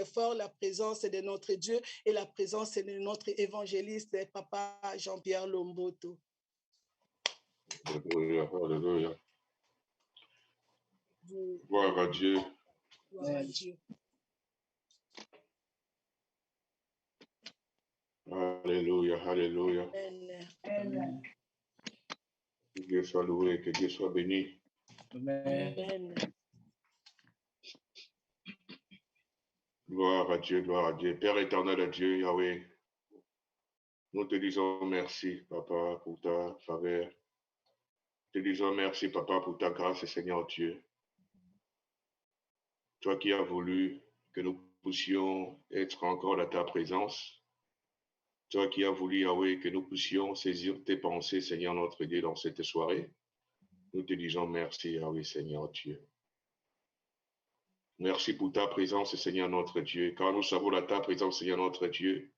très fort la présence de notre Dieu et la présence de notre évangéliste, Papa Jean-Pierre Lomboto. Alléluia, alléluia. Gloire à Dieu. Gloire à Dieu. Alléluia, alléluia. Amen. Que Dieu soit loué, que Dieu soit béni. Amen. Gloire à Dieu, gloire à Dieu. Père éternel à Dieu, Yahweh, nous te disons merci, Papa, pour ta faveur. Te disons merci, Papa, pour ta grâce, Seigneur Dieu. Toi qui as voulu que nous puissions être encore dans ta présence. Toi qui as voulu, Yahweh, que nous puissions saisir tes pensées, Seigneur notre Dieu, dans cette soirée. Nous te disons merci, Yahweh, Seigneur Dieu. Merci pour ta présence, Seigneur notre Dieu. Car nous savons dans ta présence, Seigneur notre Dieu,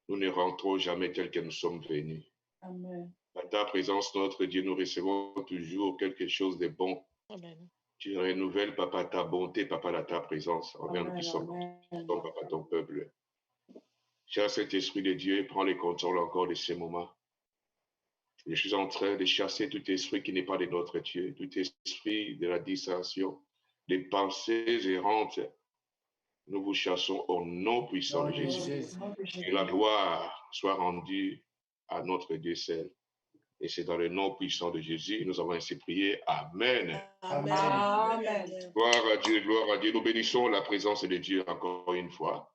nous ne rentrons jamais tel que nous sommes venus. Amen. Dans ta présence, notre Dieu, nous recevons toujours quelque chose de bon. Amen. Tu renouvelles, Papa, ta bonté, Papa, dans ta présence, envers nous qui sommes, Papa, ton peuple. Cher Saint-Esprit de Dieu, prends le contrôle encore de ces moments. Je suis en train de chasser tout esprit qui n'est pas de notre Dieu, tout esprit de la dissension, des pensées errantes. Nous vous chassons au nom puissant de Jésus. Que la gloire soit rendue à notre Dieu seul. Et c'est dans le nom puissant de Jésus, nous avons ainsi prié. Amen. Amen. Amen. Gloire à Dieu, gloire à Dieu. Nous bénissons la présence de Dieu encore une fois.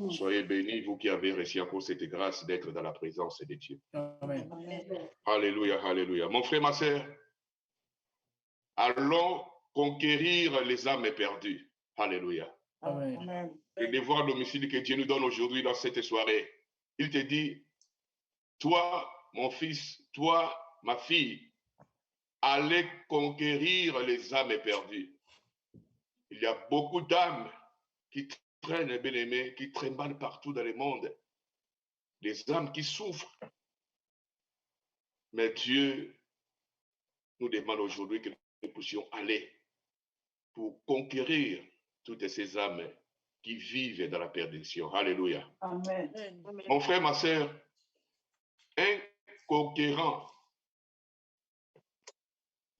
Soyez bénis, vous qui avez reçu encore cette grâce d'être dans la présence de Dieu. Amen. Alléluia, alléluia. Mon frère, ma sœur, allons conquérir les âmes perdues. Alléluia. Amen. Le devoir d'homicide que Dieu nous donne aujourd'hui dans cette soirée. Il te dit, toi, mon fils, toi, ma fille, allez conquérir les âmes perdues. Il y a beaucoup d'âmes qui traînent, bien-aimés, qui tremblent partout dans le monde. Des âmes qui souffrent. Mais Dieu nous demande aujourd'hui que nous puissions aller pour conquérir toutes ces âmes qui vivent dans la perdition. Alléluia. Amen. Mon frère, ma sœur, un conquérant,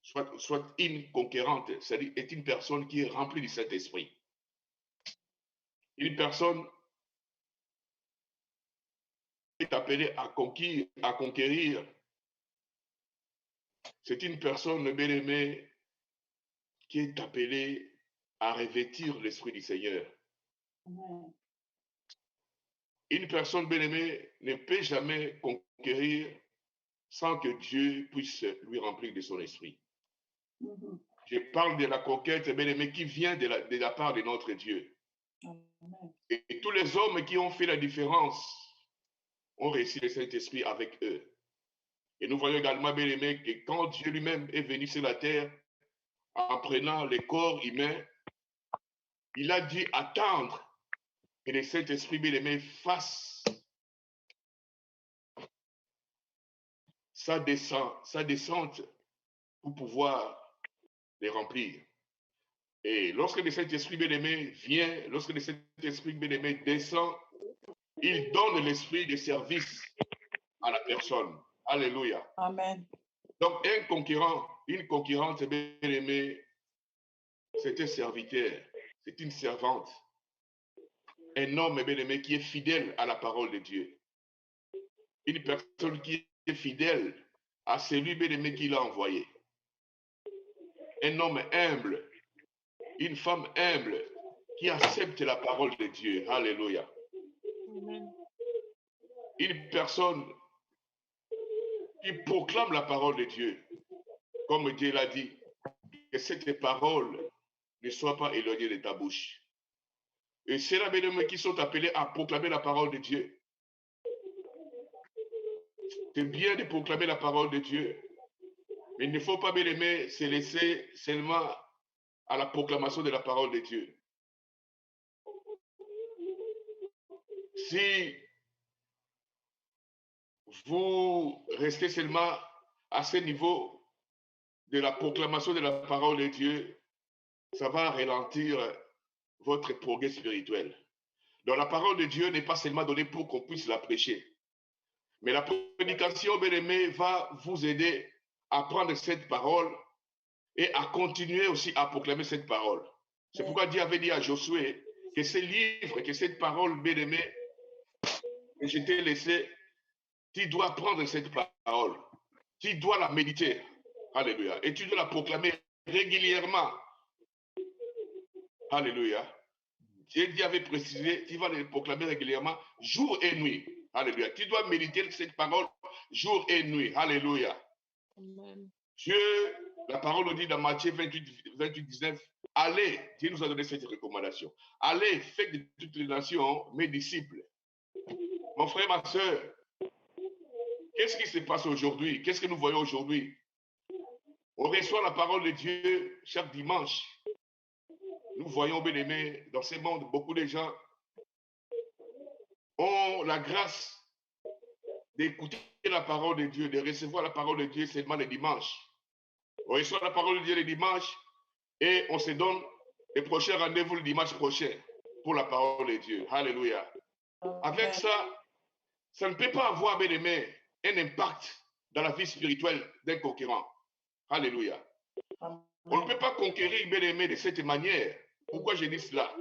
soit une conquérante, c'est-à-dire est une personne qui est remplie du Saint-Esprit. Une personne est appelée à conquérir. C'est une personne bien-aimée qui est appelée à revêtir l'Esprit du Seigneur. Amen. Une personne bien-aimée ne peut jamais conquérir sans que Dieu puisse lui remplir de son esprit. Je parle de la conquête, bien-aimée, qui vient de la part de notre Dieu. Amen. Et tous les hommes qui ont fait la différence ont reçu le Saint-Esprit avec eux. Et nous voyons également, bien-aimés, que quand Dieu lui-même est venu sur la terre, en prenant le corps humain, il a dû attendre que le Saint-Esprit, bien-aimé, fasse sa descente pour pouvoir les remplir. Et lorsque le Saint-Esprit bien-aimé vient, lorsque le Saint-Esprit bien-aimé descend, il donne l'esprit de service à la personne. Alléluia. Amen. Donc, un conquérant, une conquérante bien-aimée, c'est un serviteur, c'est une servante. Un homme bien-aimé qui est fidèle à la parole de Dieu. Une personne qui est fidèle à celui bien-aimé qu'il a envoyé. Un homme humble, une femme humble qui accepte la parole de Dieu. Alléluia. Amen. Une personne qui proclame la parole de Dieu. Comme Dieu l'a dit, que cette parole ne soit pas éloignée de ta bouche. Et c'est là, bien-aimés, qui sont appelés à proclamer la parole de Dieu. C'est bien de proclamer la parole de Dieu, mais il ne faut pas, bien-aimés, se laisser seulement à la proclamation de la parole de Dieu. Si vous restez seulement à ce niveau de la proclamation de la parole de Dieu, ça va ralentir votre progrès spirituel. Donc la parole de Dieu n'est pas seulement donnée pour qu'on puisse la prêcher. Mais la prédication, bien-aimé, va vous aider à prendre cette parole et à continuer aussi à proclamer cette parole. C'est pourquoi Dieu avait dit à Josué que ce livre, que cette parole, bien-aimé, que je t'ai laissé, tu dois prendre cette parole. Tu dois la méditer. Alléluia. Et tu dois la proclamer régulièrement. Alléluia. Dieu avait précisé, tu vas la proclamer régulièrement, jour et nuit. Alléluia. Tu dois méditer cette parole jour et nuit. Alléluia. Amen. Dieu, la parole nous dit dans Matthieu 28, 19, allez, Dieu nous a donné cette recommandation. Allez, faites de toutes les nations mes disciples. Mon frère, ma soeur, qu'est-ce qui se passe aujourd'hui? Qu'est-ce que nous voyons aujourd'hui? On reçoit la parole de Dieu chaque dimanche. Nous voyons, bien aimé, dans ce monde, beaucoup de gens ont la grâce d'écouter la parole de Dieu, de recevoir la parole de Dieu seulement le dimanche. On reçoit la parole de Dieu le dimanche et on se donne le prochain rendez-vous le dimanche prochain pour la parole de Dieu. Alléluia. Avec ça, ça ne peut pas avoir, bien aimé, un impact dans la vie spirituelle d'un conquérant. Alléluia. On ne peut pas conquérir, bien aimé, de cette manière. Pourquoi je dis cela?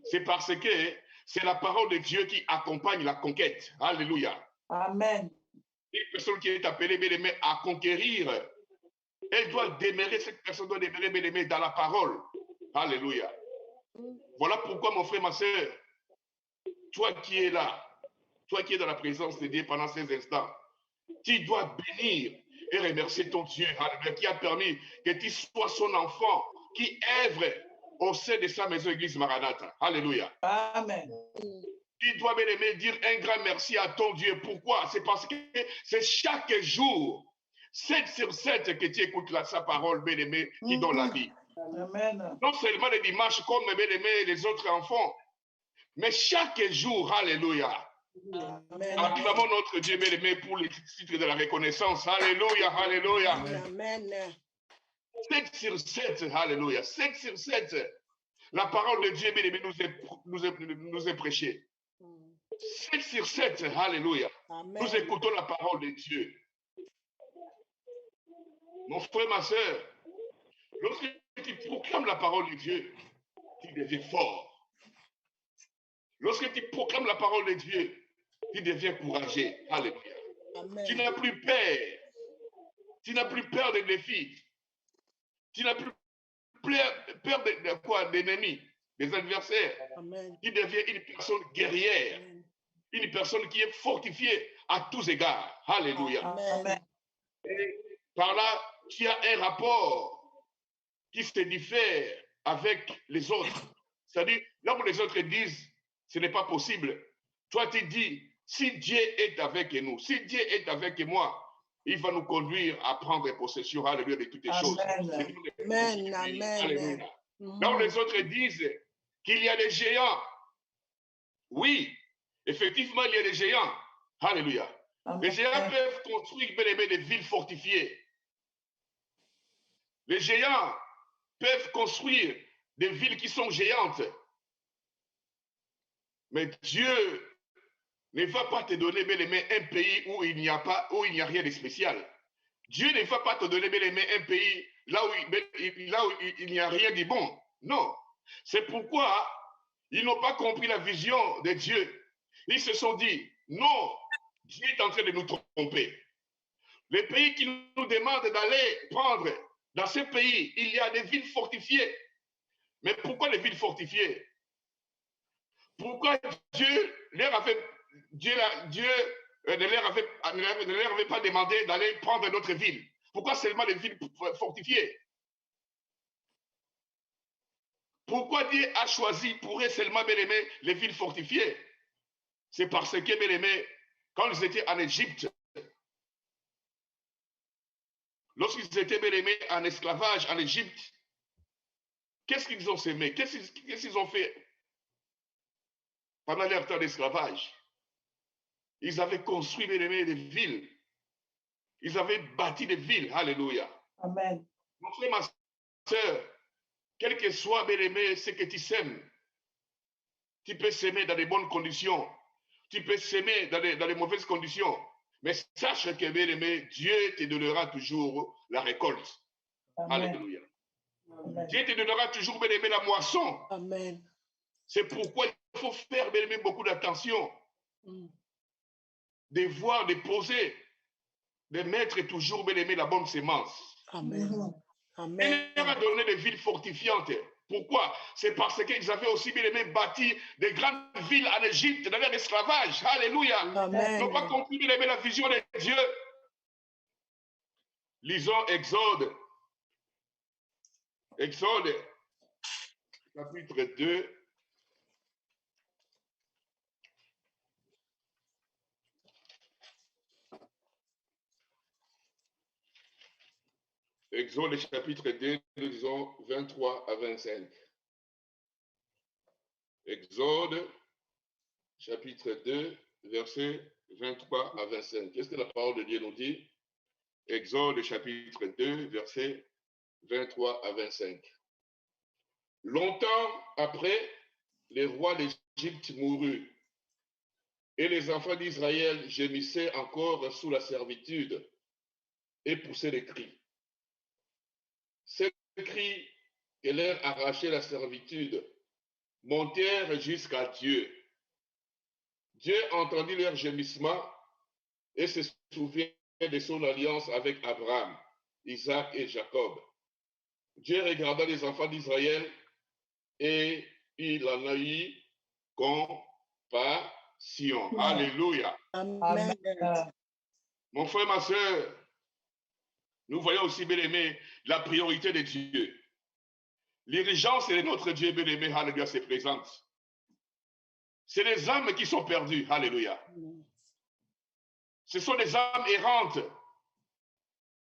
C'est parce que c'est la parole de Dieu qui accompagne la conquête. Alléluia. Amen. Une personne qui est appelée, bien aimé, à conquérir, elle doit demeurer, cette personne doit demeurer, bien aimé, dans la parole. Alléluia. Voilà pourquoi, mon frère, ma soeur, toi qui es là, toi qui es dans la présence de Dieu pendant ces instants, tu dois bénir et remercier ton Dieu, alléluia, qui a permis que tu sois son enfant, qui œuvre au sein de sa maison église Maranatha. Alléluia. Amen. Tu dois, bien aimé, dire un grand merci à ton Dieu. Pourquoi? C'est parce que c'est chaque jour, 7 sur 7, que tu écoutes sa parole, bien aimé, qui donne la vie. Amen. Non seulement les dimanches comme, bien aimé, les autres enfants, mais chaque jour, alléluia. Amen. Acclamons notre Dieu, bien aimé, pour le titre de la reconnaissance. Alléluia, alléluia. Amen. 7 sur 7, alléluia. 7 sur 7. La parole de Dieu, bien aimé, nous est prêchée. 7 sur 7, alléluia. Amen. Nous écoutons la parole de Dieu. Mon frère, ma soeur, lorsque tu proclames la parole de Dieu, tu deviens fort. Lorsque tu proclames la parole de Dieu, tu deviens courageux. Alléluia. Amen. Tu n'as plus peur. Tu n'as plus peur des défis. Tu n'as plus peur de quoi? D'ennemis, des adversaires. Amen. Tu deviens une personne guerrière. Amen. Une personne qui est fortifiée à tous égards. Alléluia. Amen. Et par là, tu as un rapport qui se diffère avec les autres. C'est-à-dire, là où les autres disent, ce n'est pas possible. Toi, tu dis, si Dieu est avec nous, si Dieu est avec moi, il va nous conduire à prendre possession, alléluia, de toutes les choses. Amen. Amen. Alléluia. Là où les autres disent qu'il y a des géants, oui, effectivement, il y a des géants. Alléluia. Amen. Les géants peuvent construire, bien aimé, des villes fortifiées. Les géants peuvent construire des villes qui sont géantes. Mais Dieu ne va pas te donner, bien aimé, un pays où il n'y a rien de spécial. Dieu ne va pas te donner, bien aimé, un pays là où il n'y a rien de bon. Non. C'est pourquoi ils n'ont pas compris la vision de Dieu. Ils se sont dit, non, Dieu est en train de nous tromper. Les pays qui nous demandent d'aller prendre, dans ces pays, il y a des villes fortifiées. Mais pourquoi les villes fortifiées? Pourquoi Dieu ne leur avait pas demandé d'aller prendre d'autres villes? Pourquoi seulement les villes fortifiées? Pourquoi Dieu a choisi pour eux seulement, bien aimé, les villes fortifiées? C'est parce que, bien aimé, quand ils étaient en Égypte, lorsqu'ils étaient, bien aimés, en esclavage en Égypte, qu'est-ce qu'ils ont semé? Qu'est-ce qu'ils ont fait pendant leur temps d'esclavage? Ils avaient construit, bien aimé, des villes. Ils avaient bâti des villes. Alléluia. Amen. Mon frère, ma soeur, quel que soit, bien aimé, ce que tu sèmes, Tu peux s'aimer dans les bonnes conditions. Tu peux s'aimer dans les mauvaises conditions. Mais sache que, bien-aimé, Dieu te donnera toujours la récolte. Amen. Alléluia. Amen. Dieu te donnera toujours, bien-aimé, la moisson. Amen. C'est pourquoi il faut faire, bien-aimé, beaucoup d'attention. De voir, de poser, de mettre toujours, bien-aimé, la bonne sémence. Amen. Il Amen. leur a donné des villes fortifiantes. Pourquoi? C'est parce qu'ils avaient aussi bien aimé bâti des grandes villes en Égypte, dans leur esclavage. Alléluia. Amen. Ils n'ont pas compris bien aimé la vision de Dieu. Lisons Exode. Exode, chapitre 2. Exode, chapitre 2, nous disons 23 à 25. Exode, chapitre 2, versets 23 à 25. Qu'est-ce que la parole de Dieu nous dit? Exode, chapitre 2, versets 23 à 25. Longtemps après, les rois d'Égypte moururent, et les enfants d'Israël gémissaient encore sous la servitude et poussaient des cris. Ces cris que leur arrachait la servitude montèrent jusqu'à Dieu. Dieu entendit leur gémissement et se souvient de son alliance avec Abraham, Isaac et Jacob. Dieu regarda les enfants d'Israël et il en a eu compassion. Alléluia. Amen. Mon frère, ma soeur, nous voyons aussi, bien-aimé, la priorité de Dieu. L'urgence de notre Dieu, bien-aimé, alléluia, se présente. C'est les âmes qui sont perdues, alléluia. Ce sont les âmes errantes,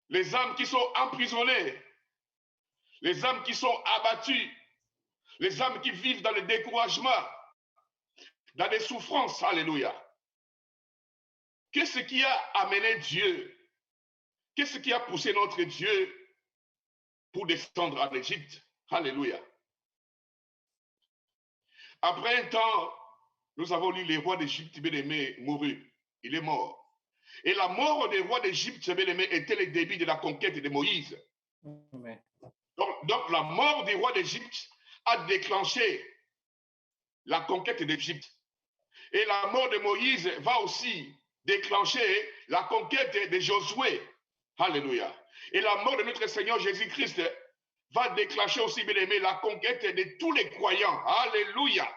les âmes qui sont emprisonnées, les âmes qui sont abattues, les âmes qui vivent dans le découragement, dans les souffrances, alléluia. Qu'est-ce qui a amené Dieu? Qu'est-ce qui a poussé notre Dieu pour descendre en Égypte? Alléluia. Après un temps, nous avons lu les rois d'Égypte, bien-aimé, mourut. Il est mort. Et la mort des rois d'Égypte, bien-aimé, était le début de la conquête de Moïse. Amen. Donc la mort des rois d'Égypte a déclenché la conquête d'Égypte. Et la mort de Moïse va aussi déclencher la conquête de Josué. Alléluia. Et la mort de notre Seigneur Jésus-Christ va déclencher aussi, bien aimé, la conquête de tous les croyants. Alléluia.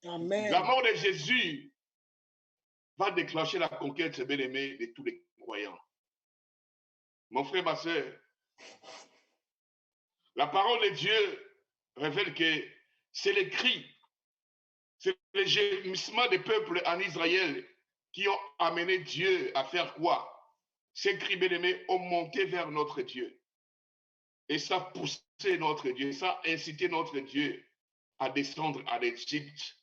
Amen. La mort de Jésus va déclencher la conquête, bien aimé, de tous les croyants. Mon frère, ma soeur, la parole de Dieu révèle que c'est les cris, c'est les gémissements des peuples en Israël qui ont amené Dieu à faire quoi? Ces cris, bien-aimés, ont monté vers notre Dieu. Et ça a poussé notre Dieu, ça a incité notre Dieu à descendre en Égypte.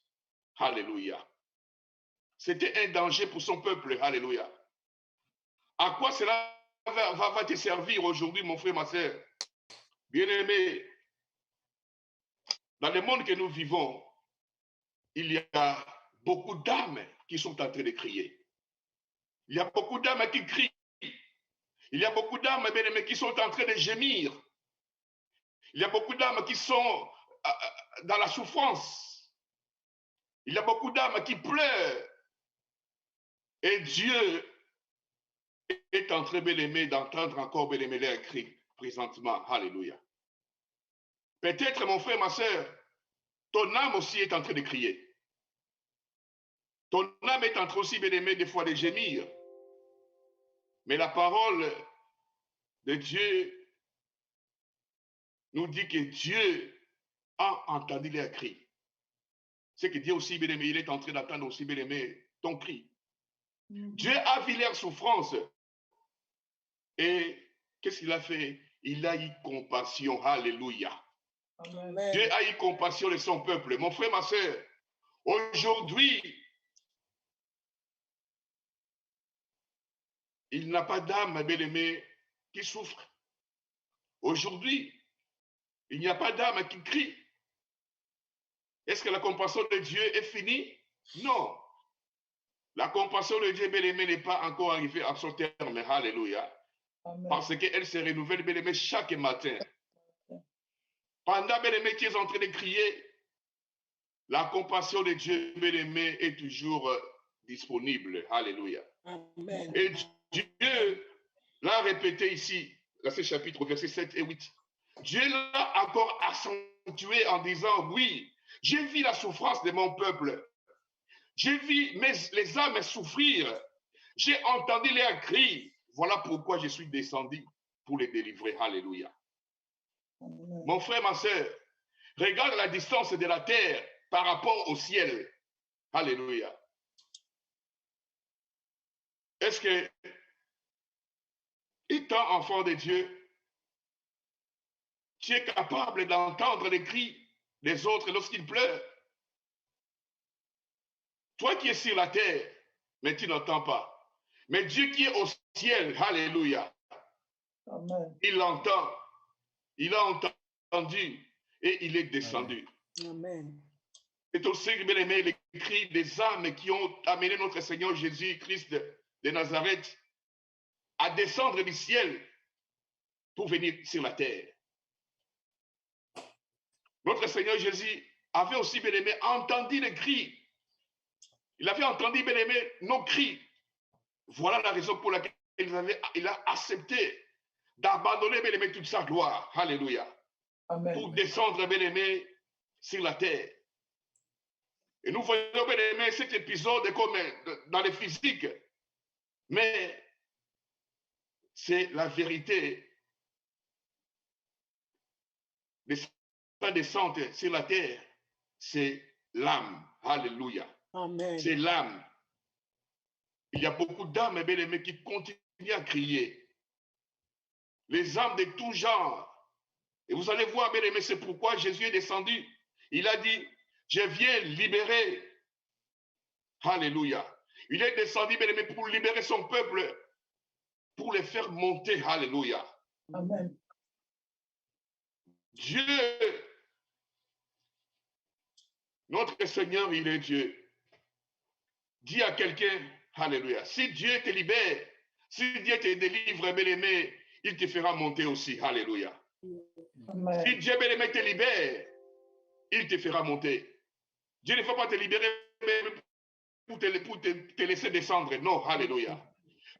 Alléluia. C'était un danger pour son peuple. Alléluia. À quoi cela va te servir aujourd'hui, mon frère, ma soeur? Bien-aimé, dans le monde que nous vivons, il y a beaucoup d'âmes qui sont en train de crier. Il y a beaucoup d'âmes qui crient. Il y a beaucoup d'âmes, bien-aimés, qui sont en train de gémir. Il y a beaucoup d'âmes qui sont dans la souffrance. Il y a beaucoup d'âmes qui pleurent. Et Dieu est en train, bien-aimé, d'entendre encore, bien-aimé, leurs cris présentement. Alléluia. Peut-être, mon frère, ma soeur, ton âme aussi est en train de crier. Ton âme est en train aussi, bien-aimé, des fois de gémir. Mais la parole de Dieu nous dit que Dieu a entendu leurs cris. C'est que Dieu aussi, bien-aimé, il est en train d'entendre aussi, bien-aimé, ton cri. Dieu a vu leur souffrance. Et qu'est-ce qu'il a fait? Il a eu compassion. Alléluia. Amen. Dieu a eu compassion de son peuple. Mon frère, ma soeur, aujourd'hui, il n'a pas d'âme, bien-aimé, qui souffre. Aujourd'hui, il n'y a pas d'âme qui crie. Est-ce que la compassion de Dieu est finie? Non. La compassion de Dieu, bien-aimé, n'est pas encore arrivée à son terme. Alléluia. Amen. Parce qu'elle se renouvelle, bien-aimé, chaque matin. Pendant, bien-aimé, tu es en train de crier, la compassion de Dieu, bien-aimé, est toujours disponible. Alléluia. Amen. Et Dieu l'a répété ici, dans ce chapitre, versets 7 et 8. Dieu l'a encore accentué en disant, oui, j'ai vu la souffrance de mon peuple. J'ai vu les âmes souffrir. J'ai entendu leurs cris. Voilà pourquoi je suis descendu pour les délivrer. Alléluia. Amen. Mon frère, ma soeur, regarde la distance de la terre par rapport au ciel. Alléluia. Est-ce que, étant enfant de Dieu, tu es capable d'entendre les cris des autres lorsqu'ils pleurent? Toi qui es sur la terre, mais tu n'entends pas. Mais Dieu qui est au ciel, alléluia, Amen. il l'entend, il a entendu et il est descendu. Amen. C'est aussi, bien aimé, les cris des âmes qui ont amené notre Seigneur Jésus-Christ de Nazareth à descendre du ciel pour venir sur la terre. Notre Seigneur Jésus avait aussi, bien aimé, entendu les cris. Il avait entendu, bien aimé, nos cris. Voilà la raison pour laquelle il a accepté d'abandonner, bien aimé, toute sa gloire. Alléluia. Amen. Pour descendre, bien aimé, sur la terre. Et nous voyons, bien aimé, cet épisode comme dans le physique. Mais c'est la vérité de sa descente sur la terre. C'est l'âme. Alléluia. Amen. C'est l'âme. Il y a beaucoup d'âmes, bien aimées, qui continuent à crier. Les âmes de tout genre. Et vous allez voir, bien aimés, c'est pourquoi Jésus est descendu. Il a dit, je viens libérer. Alléluia. Il est descendu, bien aimé, pour libérer son peuple, pour les faire monter. Alléluia. Amen. Dieu, notre Seigneur, il est Dieu. Dis à quelqu'un, alléluia, si Dieu te libère, si Dieu te délivre, bien aimé, il te fera monter aussi. Alléluia. Amen. Si Dieu, bien aimé, te libère, il te fera monter. Dieu ne va pas te libérer pour te laisser descendre. Non, alléluia.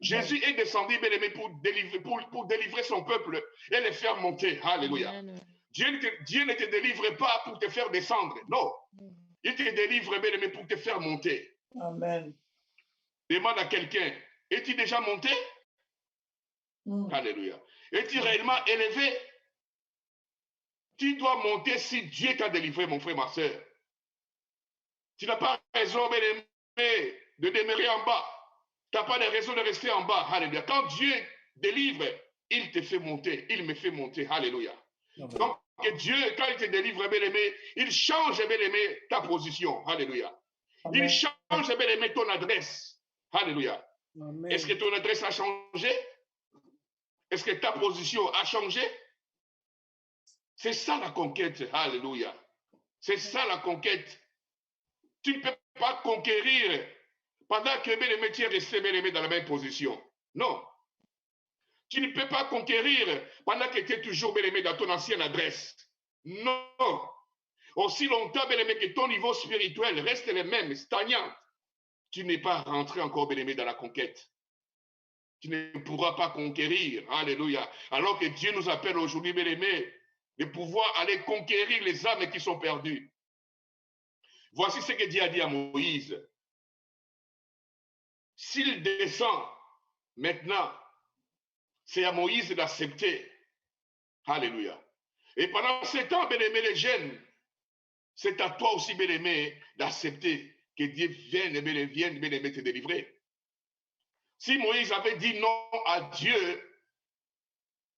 Jésus est descendu, bien aimé, pour délivrer son peuple et les faire monter. Alléluia. Dieu ne te délivre pas pour te faire descendre. Non. Il te délivre, bien aimé, pour te faire monter. Amen. Demande à quelqu'un, es-tu déjà monté? Alléluia. Es-tu réellement élevé? Tu dois monter si Dieu t'a délivré, mon frère, ma soeur. Tu n'as pas raison, bien aimé, de demeurer en bas. Tu n'as pas de raison de rester en bas. Alléluia. Quand Dieu délivre, il te fait monter. Il me fait monter. Alléluia. Amen. Donc, Dieu, quand il te délivre, bien aimé, il change, bien aimé, ta position. Alléluia. Amen. Il change, bien aimé, ton adresse. Alléluia. Amen. Est-ce que ton adresse a changé? Est-ce que ta position a changé? C'est ça la conquête. Alléluia. C'est ça la conquête. Tu ne peux pas conquérir pendant que bien aimé, tu es resté, bien aimé, dans la même position. Non. Tu ne peux pas conquérir pendant que tu es toujours, bien aimé, dans ton ancienne adresse. Non. Aussi longtemps, bien aimé, que ton niveau spirituel reste le même, stagnant, tu n'es pas rentré encore, bien aimé, dans la conquête. Tu ne pourras pas conquérir. Alléluia. Alors que Dieu nous appelle aujourd'hui, bien aimé, de pouvoir aller conquérir les âmes qui sont perdues. Voici ce que Dieu a dit à Moïse. S'il descend maintenant, c'est à Moïse d'accepter. Alléluia. Et pendant ce temps, bien aimé, les jeunes, c'est à toi aussi, bien aimé, d'accepter que Dieu vienne, bien aimé, te délivrer. Si Moïse avait dit non à Dieu,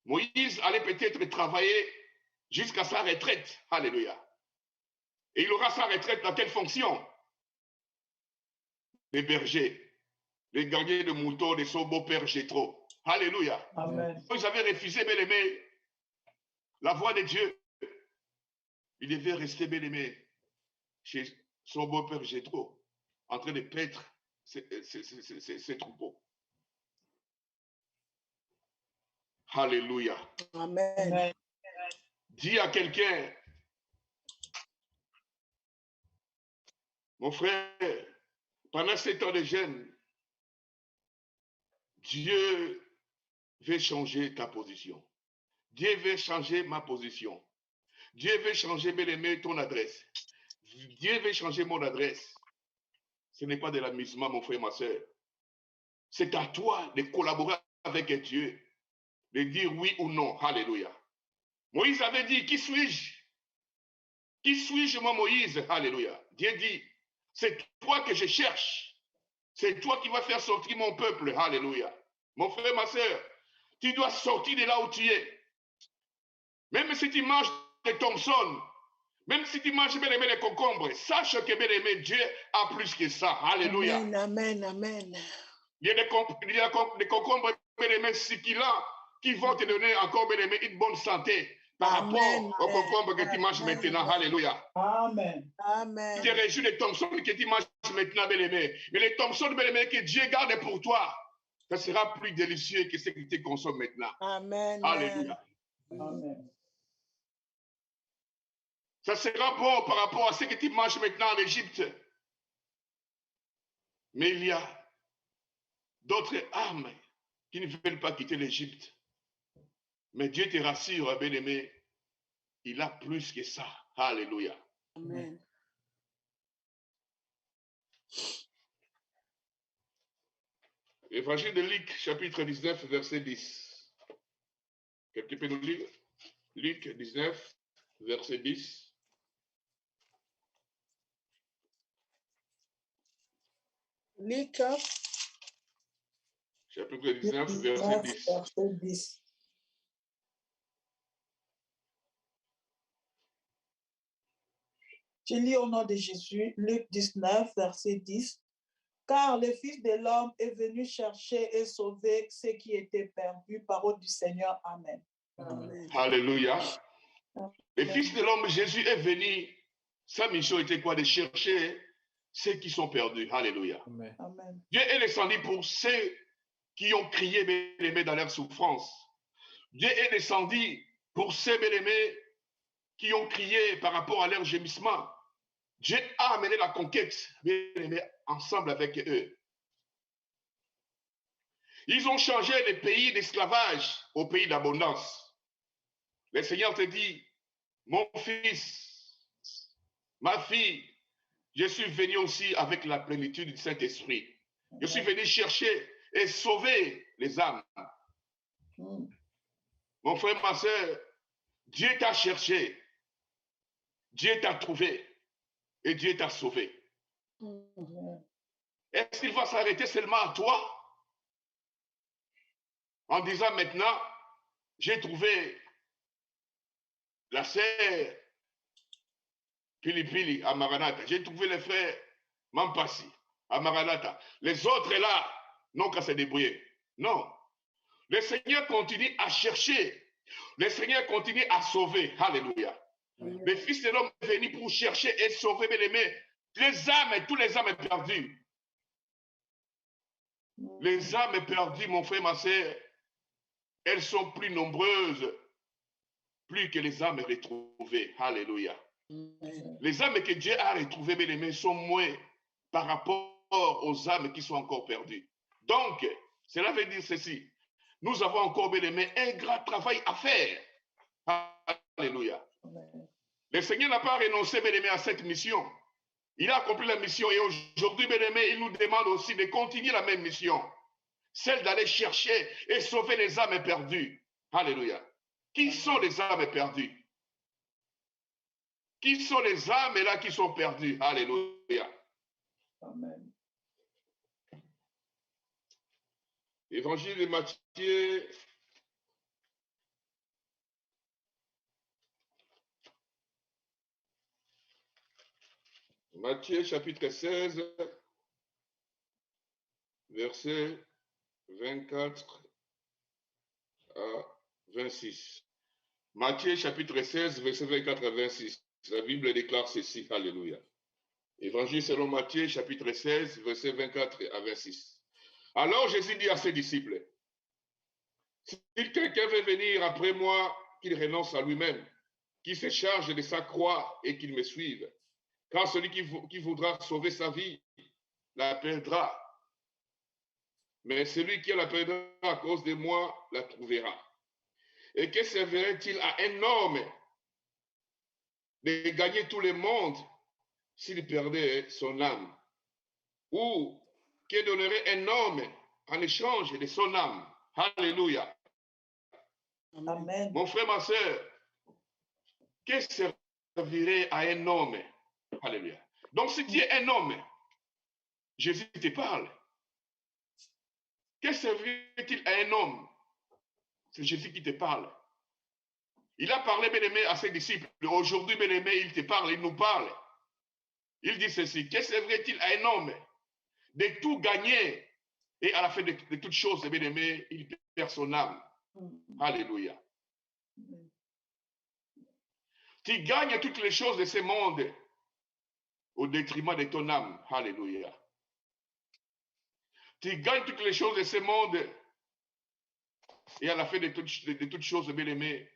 Moïse allait peut-être travailler jusqu'à sa retraite. Alléluia. Et il aura sa retraite dans quelle fonction? Les bergers, les gardiens de moutons de son beau-père Jéthro. Alléluia. Amen. Ils avaient refusé, bien aimé, la voix de Dieu. Il devait rester, bien aimé, chez son beau-père Jéthro, en train de paître ses troupeaux. Alléluia. Amen. Dis à quelqu'un, mon frère, pendant 7 ans de jeûne, Dieu veut changer ta position. Dieu veut changer ma position. Dieu veut changer, bien-aimé, ton adresse. Dieu veut changer mon adresse. Ce n'est pas de l'amusement, mon frère, ma soeur. C'est à toi de collaborer avec Dieu, de dire oui ou non. Alléluia. Moïse avait dit, qui suis-je? Qui suis-je, moi, Moïse? Alléluia. Dieu dit, c'est toi que je cherche. C'est toi qui vas faire sortir mon peuple. Alléluia. Mon frère, ma soeur, tu dois sortir de là où tu es. Même si tu manges des Thompson, même si tu manges bien aimé les concombres, sache que bien aimé Dieu a plus que ça. Alléluia. Amen, amen, amen. Il y a des concombres bien aimés succulents qui vont te donner encore bien aimé une bonne santé par Amen, rapport aux concombres que tu manges amen. maintenant. Alléluia. Amen. Amen. Tu te réjouis des Thompson que tu manges maintenant, bien aimé. Mais les Thompson bien aimé que Dieu garde pour toi, ça sera plus délicieux que ce que tu consommes maintenant. Amen. Alléluia. Amen. Ça sera bon par rapport à ce que tu manges maintenant en Égypte. Mais il y a d'autres âmes qui ne veulent pas quitter l'Égypte. Mais Dieu te rassure, bien-aimé, il a plus que ça. Alléluia. Amen. Évangile de Luc, chapitre 19, verset 10. Quelqu'un peut nous lire? Luc 19, verset 10. Luc, Chapitre 19, verset 10. Verset 10. Je lis au nom de Jésus, Luc 19, verset 10. Car le Fils de l'homme est venu chercher et sauver ceux qui étaient perdus. Parole du Seigneur. Amen. amen. Alléluia. Le Fils de l'homme, Jésus est venu. Sa mission était quoi? De chercher ceux qui sont perdus. Alléluia. Amen. Dieu est descendu pour ceux qui ont crié bien-aimés dans leur souffrance. Dieu est descendu pour ceux bien-aimés qui ont crié par rapport à leur gémissement. Dieu a amené la conquête bien-aimés ensemble avec eux. Ils ont changé le pays d'esclavage au pays d'abondance. Le Seigneur te dit, mon fils, ma fille, je suis venu aussi avec la plénitude du Saint-Esprit. Je suis venu chercher et sauver les âmes. Mon frère, ma soeur, Dieu t'a cherché, Dieu t'a trouvé et Dieu t'a sauvé. Est-ce qu'il va s'arrêter seulement à toi en disant maintenant, j'ai trouvé la sœur Pili à Maranatha, j'ai trouvé les frères Mampasi à Maranatha. Les autres là n'ont qu'à se débrouiller. Non. Le Seigneur continue à chercher. Le Seigneur continue à sauver. Alléluia. Le Fils de l'homme est venu pour chercher et sauver, bien aimés, les âmes, tous les âmes perdues. Les âmes perdues, mon frère, ma soeur, elles sont plus nombreuses, plus que les âmes retrouvées. Alléluia. Les âmes que Dieu a retrouvées, bien aimés, sont moins par rapport aux âmes qui sont encore perdues. Donc, cela veut dire ceci. Nous avons encore, bien aimés, un grand travail à faire. Alléluia. Le Seigneur n'a pas renoncé, bien aimé, à cette mission. Il a accompli la mission et aujourd'hui, bien aimé, il nous demande aussi de continuer la même mission. Celle d'aller chercher et sauver les âmes perdues. Alléluia. Qui sont les âmes perdues? Qui sont les âmes là qui sont perdues? Alléluia. Amen. Évangile de Matthieu. Matthieu chapitre 16, verset 24 à 26. Matthieu chapitre 16, verset 24 à 26. La Bible déclare ceci. Alléluia. Évangile selon Matthieu, chapitre 16, versets 24 à 26. Alors Jésus dit à ses disciples, si quelqu'un veut venir après moi, qu'il renonce à lui-même, qu'il se charge de sa croix et qu'il me suive. Car celui qui voudra sauver sa vie la perdra. Mais celui qui la perdra à cause de moi la trouvera. Et que servirait-il à un homme de gagner tout le monde s'il perdait son âme? Ou que donnerait un homme en échange de son âme? Alléluia. Amen. Mon frère, ma soeur, que servirait à un homme? Alléluia. Donc, si tu es un homme, Jésus te parle. Que servirait-il à un homme? C'est Jésus qui te parle. Il a parlé, bien-aimé, à ses disciples. Aujourd'hui, bien-aimé, il te parle, il nous parle. Il dit ceci, que servirait-il à un homme de tout gagner et à la fin de toutes choses, bien-aimé, il perd son âme. Alléluia. Tu gagnes toutes les choses de ce monde au détriment de ton âme. Alléluia. Tu gagnes toutes les choses de ce monde et à la fin de toutes choses, bien-aimé,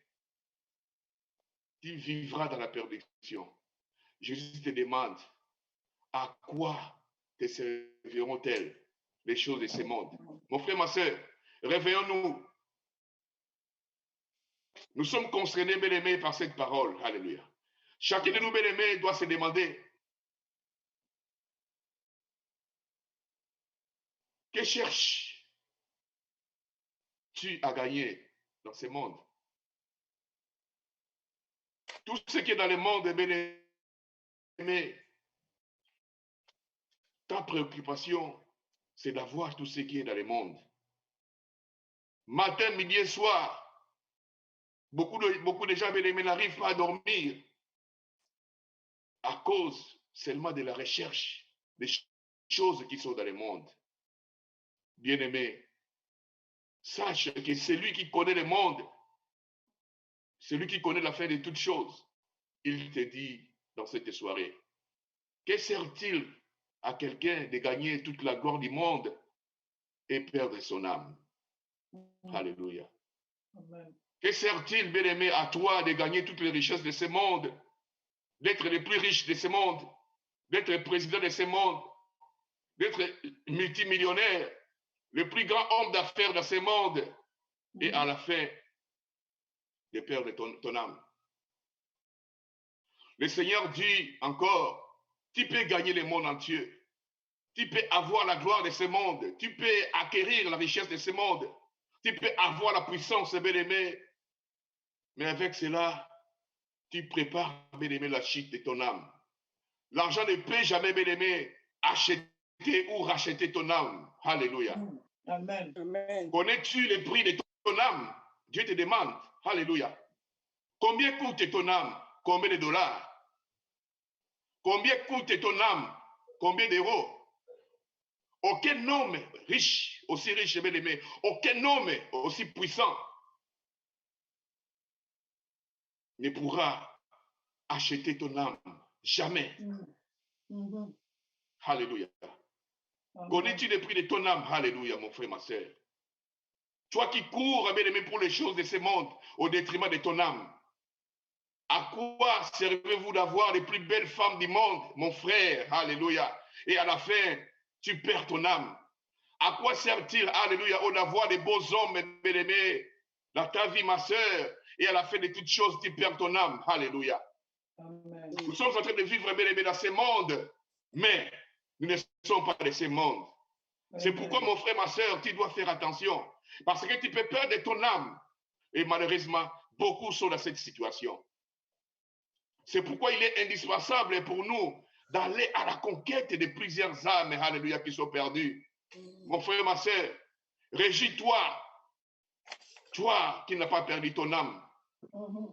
tu vivras dans la perdition. Jésus te demande, à quoi te serviront-elles les choses de ce monde? Mon frère, ma soeur, réveillons-nous. Nous sommes concernés, bien-aimés, par cette parole. Alléluia. Chacun de nous, bien-aimés, doit se demander, que cherches-tu à gagner dans ce monde? Tout ce qui est dans le monde, bien-aimé, ta préoccupation, c'est d'avoir tout ce qui est dans le monde. Matin, midi et soir, beaucoup de gens, bien-aimés, n'arrivent pas à dormir à cause seulement de la recherche des choses qui sont dans le monde. Bien-aimé, sache que celui qui connaît le monde, celui qui connaît la fin de toutes choses, il te dit dans cette soirée, que sert-il à quelqu'un de gagner toute la gloire du monde et perdre son âme? Alléluia. Amen. Que sert-il, bien-aimé, à toi de gagner toutes les richesses de ce monde, d'être le plus riche de ce monde, d'être président de ce monde, d'être multimillionnaire, le plus grand homme d'affaires dans ce monde, et à la fin, de perdre ton âme? Le Seigneur dit encore, tu peux gagner le monde entier, tu peux avoir la gloire de ce monde, tu peux acquérir la richesse de ce monde, tu peux avoir la puissance, bien-aimé, mais avec cela, tu prépares, bien-aimé, la chute de ton âme. L'argent ne peut jamais, bien-aimé, acheter ou racheter ton âme. Alléluia. Amen. Amen. Connais-tu le prix de ton âme? Dieu te demande. Alléluia. Combien coûte ton âme? Combien de dollars? Combien coûte ton âme? Combien d'euros? Aucun homme riche, aussi riche, bien-aimé, aucun homme aussi puissant ne pourra acheter ton âme. Jamais. Alléluia. Connais-tu le prix de ton âme? Alléluia, mon frère, ma soeur. Toi qui cours, bien-aimé, pour les choses de ce monde, au détriment de ton âme. À quoi servez-vous d'avoir les plus belles femmes du monde, mon frère? Alléluia. Et à la fin, tu perds ton âme. À quoi sert-il, alléluia, d'avoir des beaux hommes, bien-aimés, dans ta vie, ma soeur, et à la fin de toutes choses, tu perds ton âme? Alléluia. Amen. Nous sommes en train de vivre, bien-aimés, dans ce monde, mais nous ne sommes pas de ce monde. C'est pourquoi, mon frère, ma soeur, tu dois faire attention, parce que tu peux perdre ton âme. Et malheureusement, beaucoup sont dans cette situation. C'est pourquoi il est indispensable pour nous d'aller à la conquête de plusieurs âmes, alléluia, qui sont perdues. Mon frère, ma soeur, régis-toi, toi qui n'as pas perdu ton âme.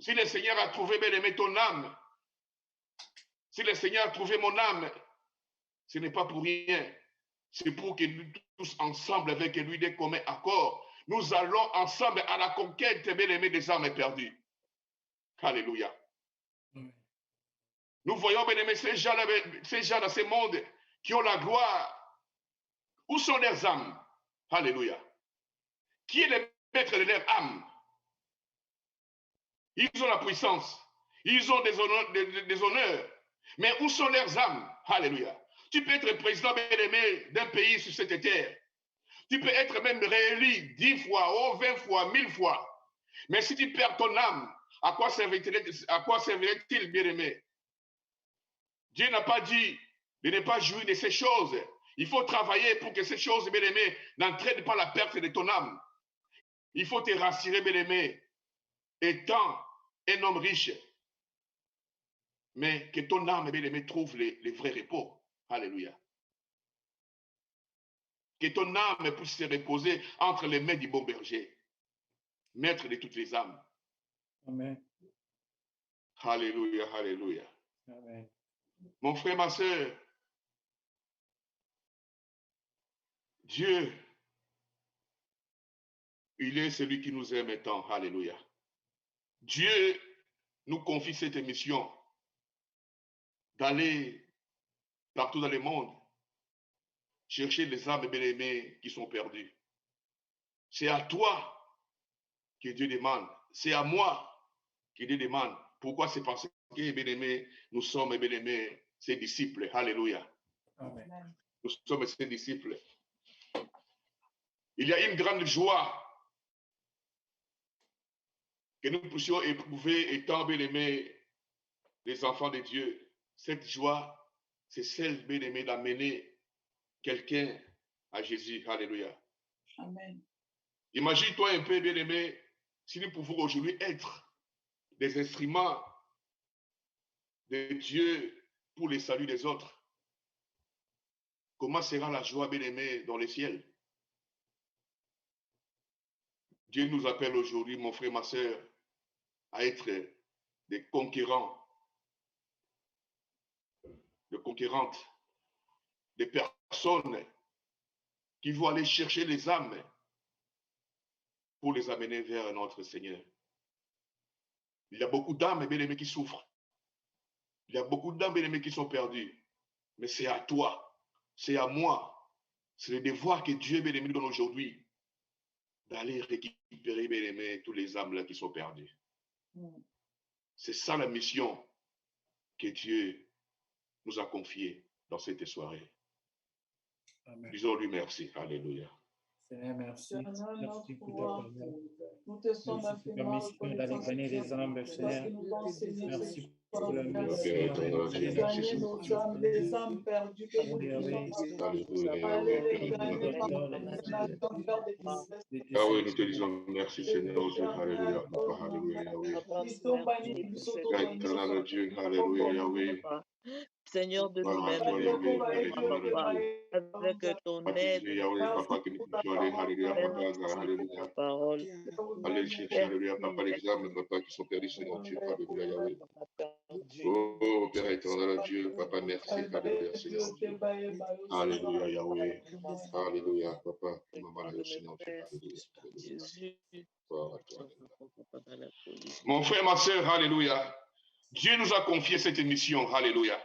Si le Seigneur a trouvé, bien-aimé, ton âme, si le Seigneur a trouvé mon âme, ce n'est pas pour rien. C'est pour que nous tous ensemble, avec lui, des communs accords, nous allons ensemble à la conquête, bien-aimé, des âmes perdues. Alléluia. Nous voyons, bien-aimés, ces gens dans ce monde qui ont la gloire. Où sont leurs âmes? Alléluia. Qui est le maître de leur âme? Ils ont la puissance. Ils ont des honneurs. Mais où sont leurs âmes? Alléluia. Tu peux être président, bien-aimé, d'un pays sur cette terre. Tu peux être même réélu 10 fois, 20 fois, 1000 fois. Mais si tu perds ton âme, à quoi servirait-il, bien-aimé? Dieu n'a pas dit de ne pas jouir de ces choses. Il faut travailler pour que ces choses, bien-aimé, n'entraînent pas la perte de ton âme. Il faut te rassurer, bien-aimé, étant un homme riche, mais que ton âme, bien-aimé, trouve les vrais repos. Alléluia. Que ton âme puisse se reposer entre les mains du bon berger, maître de toutes les âmes. Amen. Alléluia, alléluia. Amen. Mon frère, ma soeur, Dieu, il est celui qui nous aime tant. Alléluia. Dieu nous confie cette mission d'aller partout dans le monde chercher les âmes bien-aimées qui sont perdues. C'est à toi que Dieu demande. C'est à moi que Dieu demande. Pourquoi? C'est parce que, bien-aimés, nous sommes, bien-aimés, ses disciples. Alléluia. Amen. Nous sommes ses disciples. Il y a une grande joie que nous puissions éprouver étant, bien-aimés, les enfants de Dieu. Cette joie, c'est celle, bien-aimée, d'amener quelqu'un à Jésus. Alléluia. Amen. Imagine-toi un peu, bien-aimé, si nous pouvons aujourd'hui être des instruments de Dieu pour le salut des autres. Comment sera la joie, bien-aimé, dans le ciel? Dieu nous appelle aujourd'hui, mon frère, ma soeur, à être des conquérants, des conquérantes, des personnes qui vont aller chercher les âmes pour les amener vers notre Seigneur. Il y a beaucoup d'âmes, bien-aimés, qui souffrent. Il y a beaucoup d'âmes, bien-aimés, qui sont perdues. Mais c'est à toi, c'est à moi, c'est le devoir que Dieu, bien-aimé, nous donne aujourd'hui d'aller récupérer, bien-aimé, tous les âmes là qui sont perdues. C'est ça la mission que Dieu nous a confiée dans cette soirée. Amen. Disons-lui merci. Alléluia. Seigneur, merci. Seigneur, Merci pour ta notre parole. nous te sommes Merci pour ta infiniment mission d'aller reconnaissants, gagner les Seigneur, âmes, parce Seigneur. que nous enseignez Merci ce pour la soir. mission De gagner nos âmes, les âmes perdues, que nous puissions aller les gagner par la nation, faire des disciples. Ah oui, nous te disons merci, Seigneur. Alléluia. Alléluia, Yahweh. Éternel Dieu, alléluia, Yahweh. Seigneur de Gloire à nous-mêmes, toi, Yahweh. Alléluia, papa, Dieu. avec ton aide, Yahweh, papa, que nous puissions aller, alléluia, papa, alléluia. ta parole. Allez chercher, alléluia, papa, les âmes, papa, qui sont perdus, Seigneur Dieu, alléluia, Yahweh. Oh, Père éternel Dieu, papa, merci, alléluia, Seigneur Dieu. Alléluia, Yahweh. Alléluia, papa, maman, Seigneur Dieu, alléluia. Jésus, Gloire à toi. Mon frère, ma soeur, alléluia. Dieu nous a confié cette mission, alléluia.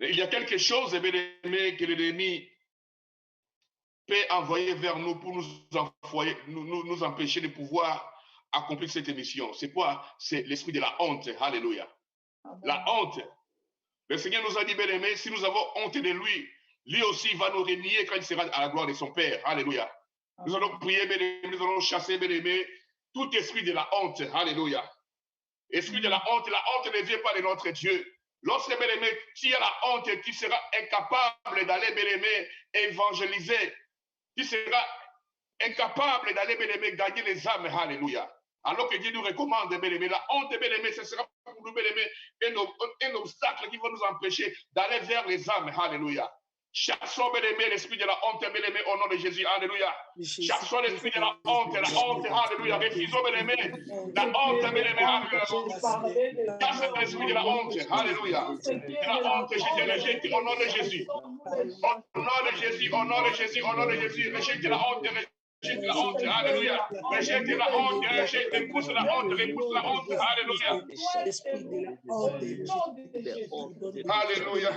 Il y a quelque chose, bien aimé, que l'ennemi peut envoyer vers nous pour nous empêcher de pouvoir accomplir cette mission. C'est quoi? C'est l'esprit de la honte, alléluia. La honte. Le Seigneur nous a dit, bien aimé, si nous avons honte de lui, lui aussi va nous renier quand il sera à la gloire de son Père, alléluia. Nous allons prier, bien aimé, nous allons chasser, bien aimé, tout esprit de la honte, alléluia. Esprit de la honte ne vient pas de notre Dieu. Lorsque, bien aimé, tu as la honte, tu seras incapable d'aller, bien aimé, évangéliser. Tu seras incapable d'aller, bien aimé, gagner les âmes, alléluia. Alors que Dieu nous recommande, bien aimé, la honte, bien aimé, ce sera pour nous, bien aimé, un obstacle qui va nous empêcher d'aller vers les âmes, alléluia. Chassons, bien aimé, l'esprit de la honte, bien aimé, au nom de Jésus, alléluia. Chassons l'esprit de la honte, alléluia. Refusons, bien aimé, la honte, bien aimé, alléluia. Chasse l'esprit de la honte, alléluia. De la honte, je te rejette au nom de Jésus. Au nom de Jésus, au nom de Jésus, au nom de Jésus, rejette la honte, rejette la honte, alléluia. Rejette la honte, rejette, repousse la honte, repousse la honte, alléluia. L'esprit de la honte, Alléluia,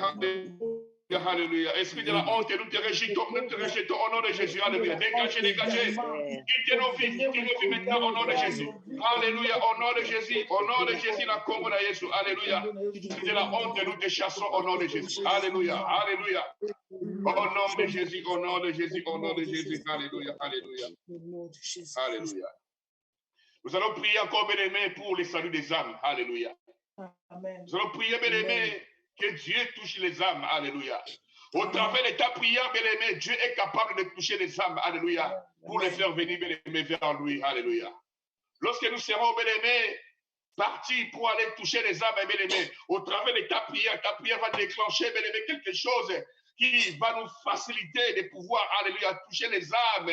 alléluia, alléluia. Esprit de la honte, nous te rejetons au nom de Jésus, alléluia. Dégagez, dégagez. Quittez nos vies maintenant au nom de Jésus. Alléluia, au nom de Jésus, la Congo de Jésus, alléluia. Esprit de la honte, nous te chassons au nom de Jésus, alléluia, alléluia. Au nom de Jésus, au nom de Jésus, au nom de Jésus, alléluia, alléluia. Alléluia. Nous allons prier encore, bien-aimés, pour le salut des âmes, alléluia. Amen. Nous allons prier, bien-aimés, que Dieu touche les âmes, alléluia. Au travers de ta prière, bien-aimé, Dieu est capable de toucher les âmes, alléluia, pour les faire venir, bien-aimés, vers lui, alléluia. Lorsque nous serons, bien-aimés, partis pour aller toucher les âmes, bien-aimés, au travers de ta prière va déclencher, bien-aimé, quelque chose qui va nous faciliter de pouvoir, alléluia, toucher les âmes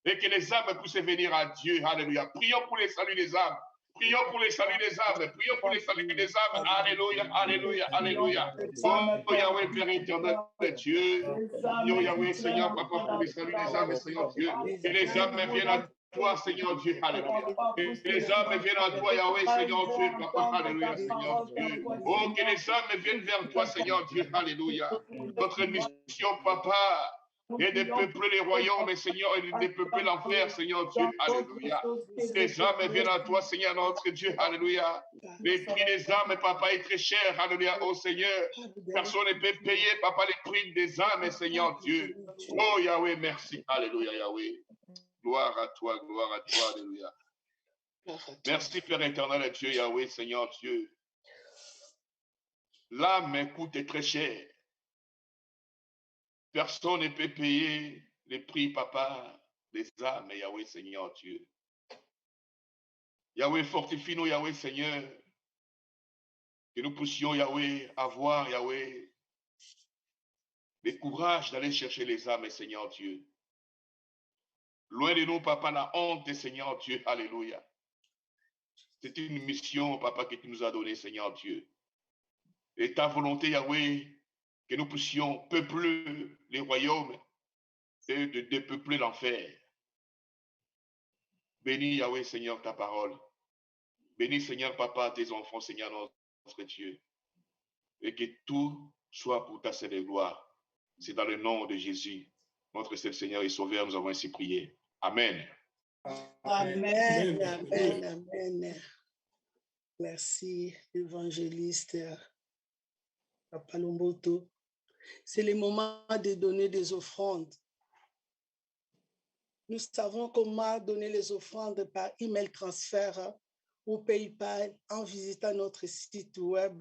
et que les âmes puissent venir à Dieu, alléluia. Prions pour les saluts des âmes. Prions pour les saluts des âmes. Prions pour les saluts des âmes. Alléluia, alléluia, alléluia. Oh Yahweh, Père éternel, Dieu. Oh Yahweh, Seigneur, Papa, pour les saluts des âmes, Seigneur Dieu. Que les âmes viennent à toi, Seigneur Dieu, alléluia. Que les âmes viennent à toi, Yahweh, Seigneur Dieu, Papa, alléluia, Seigneur Dieu. Oh, que les âmes viennent vers toi, Seigneur Dieu, alléluia. Notre mission, Papa, et de peupler les royaumes, Seigneur, et de peupler l'enfer, Seigneur Dieu, alléluia. Les âmes viennent à toi, Seigneur, notre Dieu, alléluia. Les prix des âmes, Papa, est très cher, alléluia, oh Seigneur. Personne ne peut payer, Papa, les prix des âmes, Seigneur Dieu. Oh Yahweh, merci, alléluia, Yahweh. Gloire à toi, alléluia. Merci, Père éternel, Dieu, Yahweh, Seigneur Dieu. L'âme coûte très cher. Personne ne peut payer les prix, Papa, des âmes, Yahweh, Seigneur Dieu. Yahweh, fortifie-nous, Yahweh, Seigneur. Que nous puissions, Yahweh, avoir, Yahweh, le courage d'aller chercher les âmes, Seigneur Dieu. Loin de nous, Papa, la honte, Seigneur Dieu, alléluia. C'est une mission, Papa, que tu nous as donnée, Seigneur Dieu. Et ta volonté, Yahweh, que nous puissions peupler les royaumes et de dépeupler l'enfer. Bénis, Yahweh, Seigneur, ta parole. Bénis, Seigneur, Papa, tes enfants, Seigneur, notre Dieu. Et que tout soit pour ta sainte gloire. C'est dans le nom de Jésus, notre seul Seigneur et Sauveur, nous avons ainsi prié. Amen. Amen, amen, amen. Merci, évangéliste Papa Lomboto. C'est le moment de donner des offrandes. Nous savons comment donner les offrandes par email transfert ou PayPal en visitant notre site web